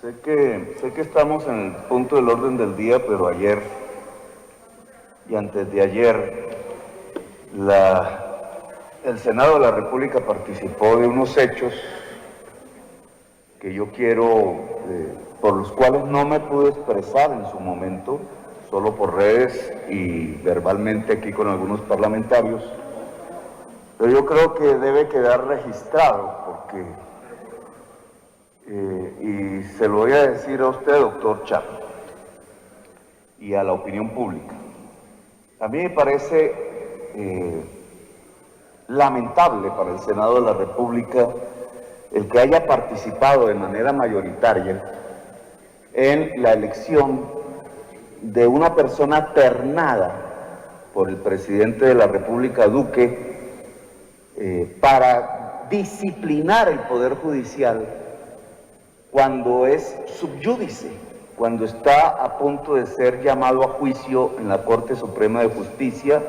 Sé que estamos en el punto del orden del día, pero ayer y antes de ayer el Senado de la República participó de unos hechos que yo quiero, por los cuales no me pude expresar en su momento, solo por redes y verbalmente aquí con algunos parlamentarios, pero yo creo que debe quedar registrado porque... y se lo voy a decir a usted, doctor Chávez, y a la opinión pública. A mí me parece lamentable para el Senado de la República el que haya participado de manera mayoritaria en la elección de una persona ternada por el presidente de la República, Duque, para disciplinar el Poder Judicial cuando es subyúdice, cuando está a punto de ser llamado a juicio en la Corte Suprema de Justicia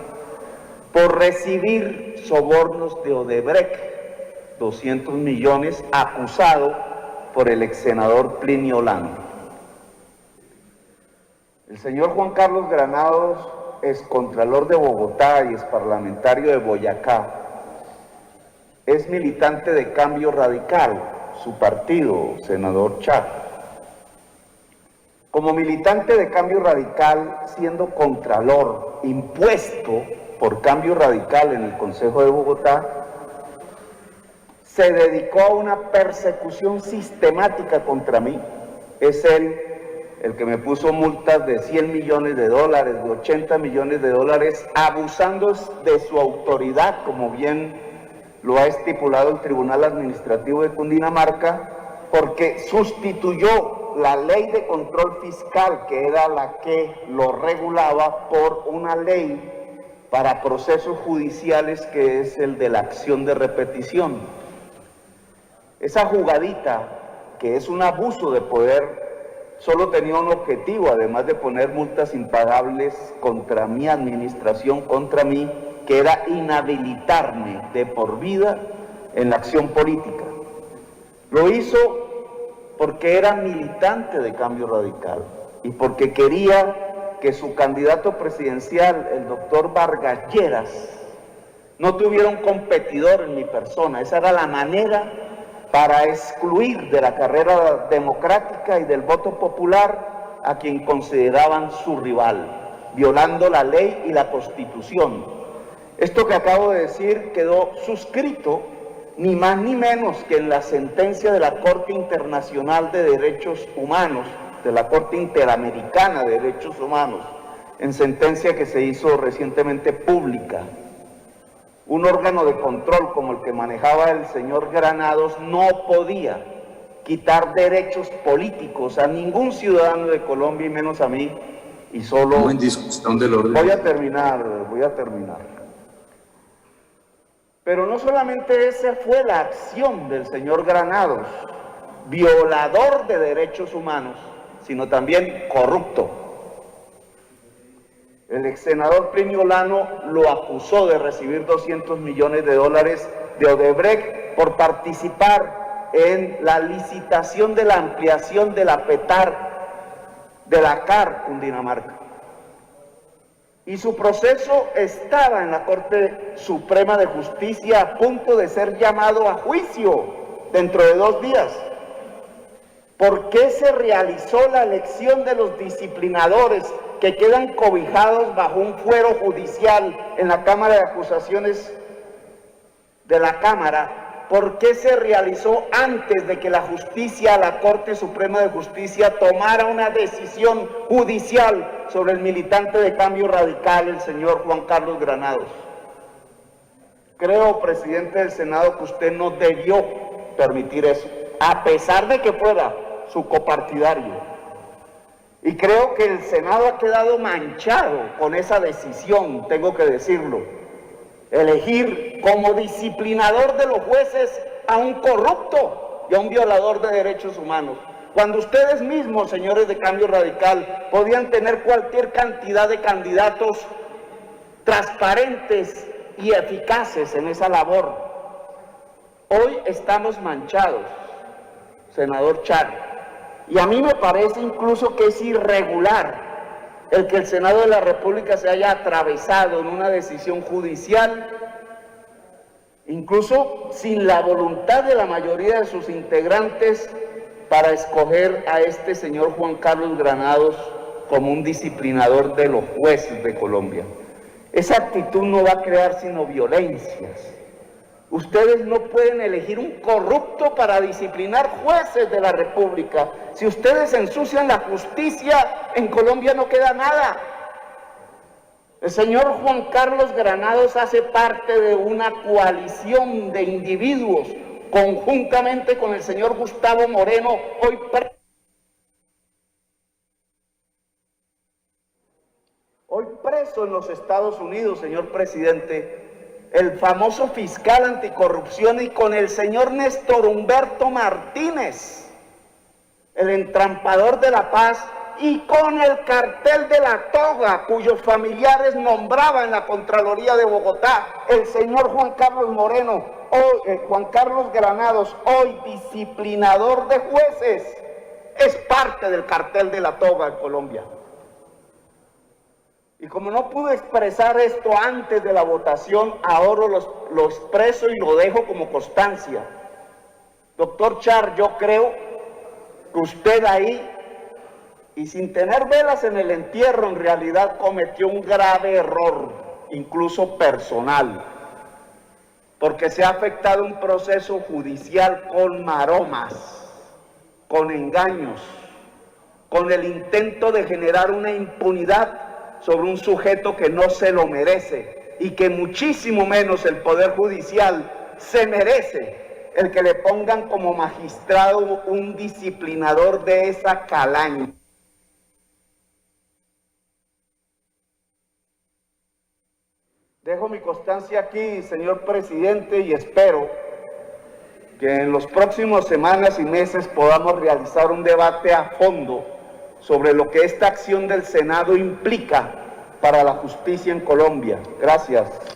por recibir sobornos de Odebrecht, 200 millones, acusado por el ex senador Plinio Lano. El señor Juan Carlos Granados, excontralor de Bogotá y exparlamentario de Boyacá, es militante de Cambio Radical, su partido, senador Chávez. Como militante de Cambio Radical, siendo contralor impuesto por Cambio Radical en el Consejo de Bogotá, se dedicó a una persecución sistemática contra mí. Es él el que me puso multas de 100 millones de dólares, de 80 millones de dólares, abusando de su autoridad, como bien lo ha estipulado el Tribunal Administrativo de Cundinamarca, porque sustituyó la ley de control fiscal, que era la que lo regulaba, por una ley para procesos judiciales, que es el de la acción de repetición. Esa jugadita, que es un abuso de poder, solo tenía un objetivo, además de poner multas impagables contra mi administración, contra mí, que era inhabilitarme de por vida en la acción política. Lo hizo porque era militante de Cambio Radical y porque quería que su candidato presidencial, el doctor Vargas Lleras, no tuviera un competidor en mi persona. Esa era la manera para excluir de la carrera democrática y del voto popular a quien consideraban su rival, violando la ley y la Constitución. Esto que acabo de decir quedó suscrito ni más ni menos que en la sentencia de la Corte Internacional de Derechos Humanos, de la Corte Interamericana de Derechos Humanos, en sentencia que se hizo recientemente pública. Un órgano de control como el que manejaba el señor Granados no podía quitar derechos políticos a ningún ciudadano de Colombia y menos a mí, y solo... No en discusión del orden. Voy a terminar. Pero no solamente esa fue la acción del señor Granados, violador de derechos humanos, sino también corrupto. El ex senador Plinio Lano lo acusó de recibir 200 millones de dólares de Odebrecht por participar en la licitación de la ampliación de la PETAR, de la CAR Cundinamarca. Y su proceso estaba en la Corte Suprema de Justicia a punto de ser llamado a juicio dentro de 2 días. ¿Por qué se realizó la elección de los disciplinadores que quedan cobijados bajo un fuero judicial en la Cámara de Acusaciones de la Cámara? ¿Por qué se realizó antes de que la justicia, la Corte Suprema de Justicia, tomara una decisión judicial sobre el militante de Cambio Radical, el señor Juan Carlos Granados? Creo, presidente del Senado, que usted no debió permitir eso, a pesar de que fuera su copartidario. Y creo que el Senado ha quedado manchado con esa decisión, tengo que decirlo. Elegir como disciplinador de los jueces a un corrupto y a un violador de derechos humanos, cuando ustedes mismos, señores de Cambio Radical, podían tener cualquier cantidad de candidatos transparentes y eficaces en esa labor. Hoy estamos manchados, senador Chávez, Y a mí me parece incluso que es irregular el que el Senado de la República se haya atravesado en una decisión judicial, incluso sin la voluntad de la mayoría de sus integrantes, para escoger a este señor Juan Carlos Granados como un disciplinador de los jueces de Colombia. Esa actitud no va a crear sino violencias. Ustedes no pueden elegir un corrupto para disciplinar jueces de la República. Si ustedes ensucian la justicia, en Colombia no queda nada. El señor Juan Carlos Granados hace parte de una coalición de individuos, conjuntamente con el señor Gustavo Moreno, hoy preso en los Estados Unidos, señor presidente, el famoso fiscal anticorrupción, y con el señor Néstor Humberto Martínez, el entrampador de la paz, y con el cartel de la toga, cuyos familiares nombraba en la Contraloría de Bogotá el señor Juan Carlos Moreno, Juan Carlos Granados, hoy disciplinador de jueces, es parte del cartel de la toga en Colombia. Y como no pude expresar esto antes de la votación, ahora lo expreso y lo dejo como constancia. Doctor Char, yo creo que usted ahí, y sin tener velas en el entierro, en realidad cometió un grave error, incluso personal, porque se ha afectado un proceso judicial con maromas, con engaños, con el intento de generar una impunidad sobre un sujeto que no se lo merece, y que muchísimo menos el Poder Judicial se merece el que le pongan como magistrado un disciplinador de esa calaña. Dejo mi constancia aquí, señor presidente, y espero que en las próximas semanas y meses podamos realizar un debate a fondo sobre lo que esta acción del Senado implica para la justicia en Colombia. Gracias.